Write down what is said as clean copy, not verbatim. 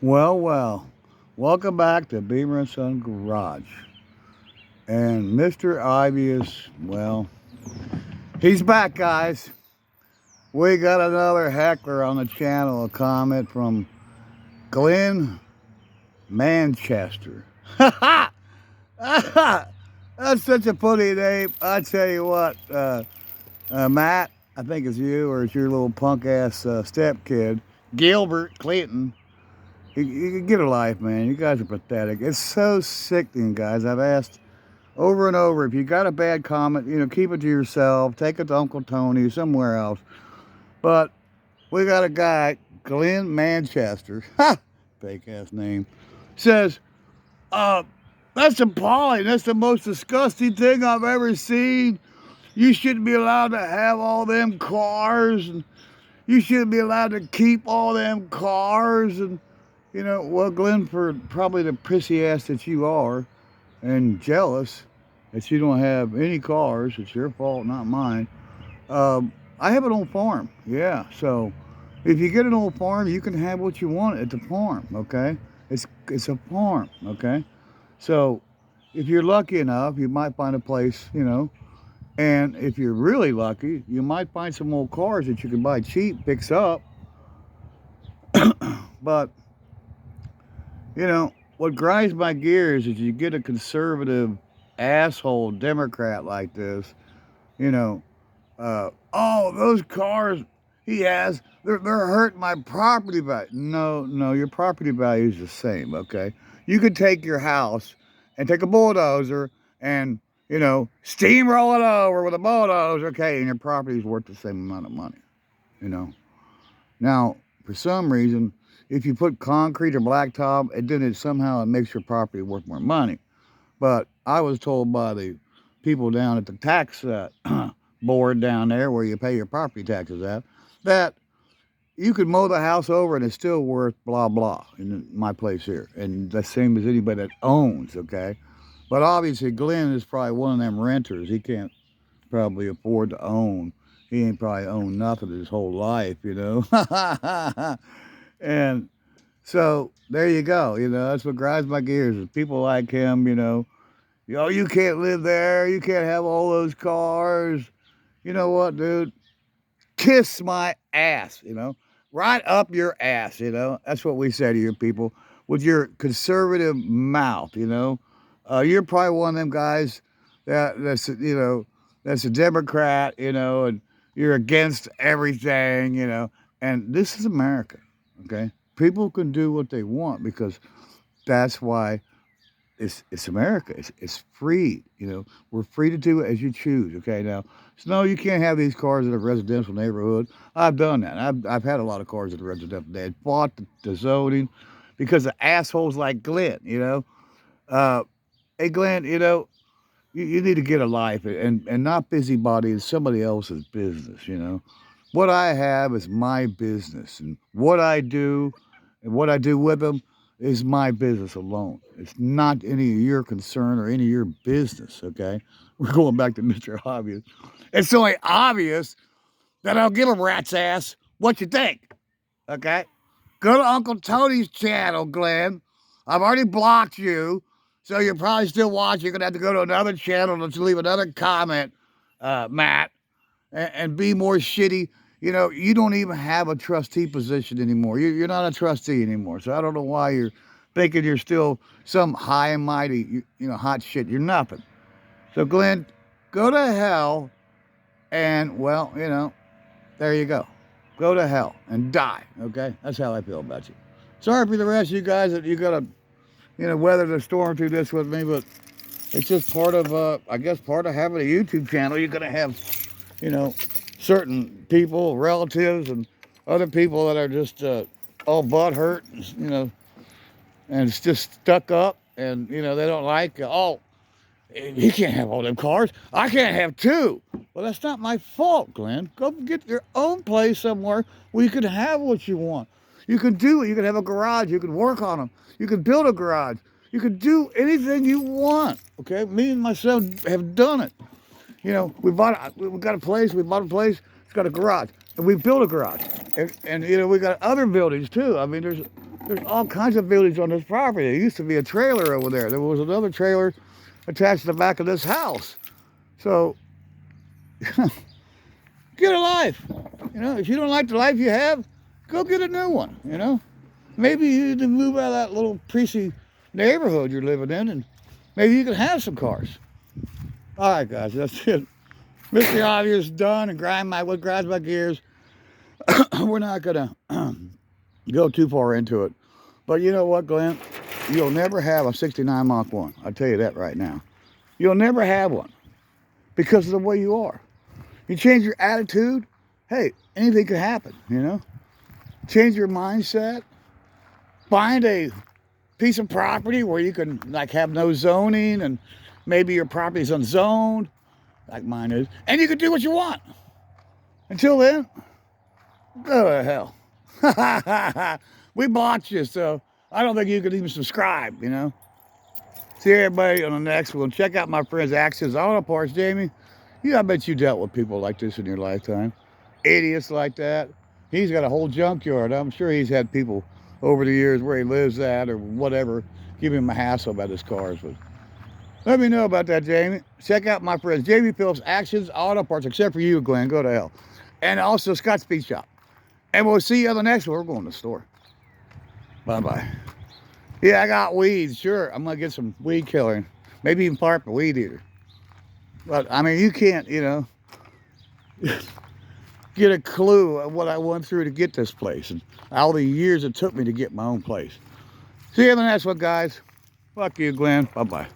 Well, well, welcome back to Beamer and Son Garage. And Mr. Ivius, well, he's back, guys. We got another heckler on the channel, a comment from Glenn Manchester. That's such a funny name. I tell you what, Matt, I think it's you or it's your little punk ass step kid, Gilbert Clinton. You get a life, man. You guys are pathetic. It's so sickening, guys. I've asked over and over, if you got a bad comment, keep it to yourself. Take it to Uncle Tony, somewhere else. But we got a guy, Glenn Manchester, fake ass name, says, uh, that's appalling. That's the most disgusting thing I've ever seen. You shouldn't be allowed to have all them cars, and you shouldn't be allowed to keep all them cars. And, well, Glenn, for probably the prissy ass that you are, and jealous that you don't have any cars. It's your fault, not mine. I have an old farm. Yeah, so if you get an old farm, you can have what you want at the farm. Okay, it's a farm. Okay, so if you're lucky enough, you might find a place. And if you're really lucky, you might find some old cars that you can buy cheap, fix up. But what grinds my gears is you get a conservative asshole Democrat like this, you know, oh, those cars he has, they're hurting my property value. No, your property value is the same, okay? You could take your house and take a bulldozer and, steamroll it over with a bulldozer, okay, and your property is worth the same amount of money, you know? Now, for some reason, if you put concrete or blacktop, it somehow it makes your property worth more money. But I was told by the people down at the tax board down there where you pay your property taxes at, that you could mow the house over and it's still worth blah blah in my place here. And the same as anybody that owns, okay? But obviously Glenn is probably one of them renters. He can't probably afford to own. He ain't probably owned nothing his whole life, And so there you go. That's what grinds my gears is people like him, you can't live there. You can't have all those cars. You know what, dude? Kiss my ass, right up your ass, That's what we say to you people with your conservative mouth, You're probably one of them guys that's a Democrat, and you're against everything, And this is America, okay? People can do what they want because that's why it's America. It's free. We're free to do it as you choose. Okay, now, so no, you can't have these cars in a residential neighborhood. I've done that. I've had a lot of cars in a residential. They had fought the zoning because of assholes like Glenn. Uh, hey Glenn, you need to get a life and not busybody in somebody else's business. What I have is my business, and what I do and what I do with them is my business alone. It's not any of your concern or any of your business, okay? We're going back to Mr. Obvious. It's only obvious that I'll give a rat's ass what you think, okay? Go to Uncle Tony's channel, Glenn. I've already blocked you, so you're probably still watching. You're going to have to go to another channel to leave another comment, Matt, and be more shitty. You don't even have a trustee position anymore. You're not a trustee anymore. So I don't know why you're thinking you're still some high and mighty, hot shit. You're nothing. So Glenn, go to hell, and well, there you go. Go to hell and die. Okay, that's how I feel about you. Sorry for the rest of you guys that you gotta, weather the storm through this with me, but it's just part of, I guess, part of having a YouTube channel. You're gonna have, certain people, relatives, and other people that are just all butt hurt, and it's just stuck up, and they don't like. Oh, he can't have all them cars. I can't have two. Well, that's not my fault, Glenn. Go get your own place somewhere where you can have what you want. You can do it. You can have a garage. You can work on them. You can build a garage. You can do anything you want. Okay, me and my son have done it. We got a place. We bought a place. It's got a garage, and we built a garage, and we got other buildings too. I mean, There's all kinds of buildings on this property. There used to be a trailer over there. There was another trailer attached to the back of this house. So, get a life. You know, if you don't like the life you have, go get a new one, you know. Maybe you need to move out of that little preachy neighborhood you're living in, and maybe you can have some cars. All right, guys, that's it. Mr. Obvious done, and grinds my gears. We're not going to go too far into it. But you know what, Glenn? You'll never have a 69 Mach 1. I'll tell you that right now. You'll never have one because of the way you are. You change your attitude, hey, anything could happen, you know? Change your mindset. Find a piece of property where you can, like, have no zoning, and maybe your property's unzoned, like mine is, and you can do what you want. Until then, go to hell. We blocked you, so I don't think you could even subscribe, you know? See everybody on the next one. Check out my friend's Access Auto Parts, Jamie. I bet you dealt with people like this in your lifetime. Idiots like that. He's got a whole junkyard. I'm sure he's had people over the years where he lives at or whatever give him a hassle about his cars. But let me know about that, Jamie. Check out my friends, Jamie Phillips, Access Auto Parts, except for you, Glenn. Go to hell. And also Scott Speed Shop. And we'll see you on the next one. We're going to the store. Bye-bye. Yeah, I got weeds. Sure, I'm going to get some weed killer. Maybe even part of a weed eater. But, I mean, you can't, you know, get a clue of what I went through to get this place and all the years it took me to get my own place. See you in the next one, guys. Fuck you, Glenn. Bye-bye.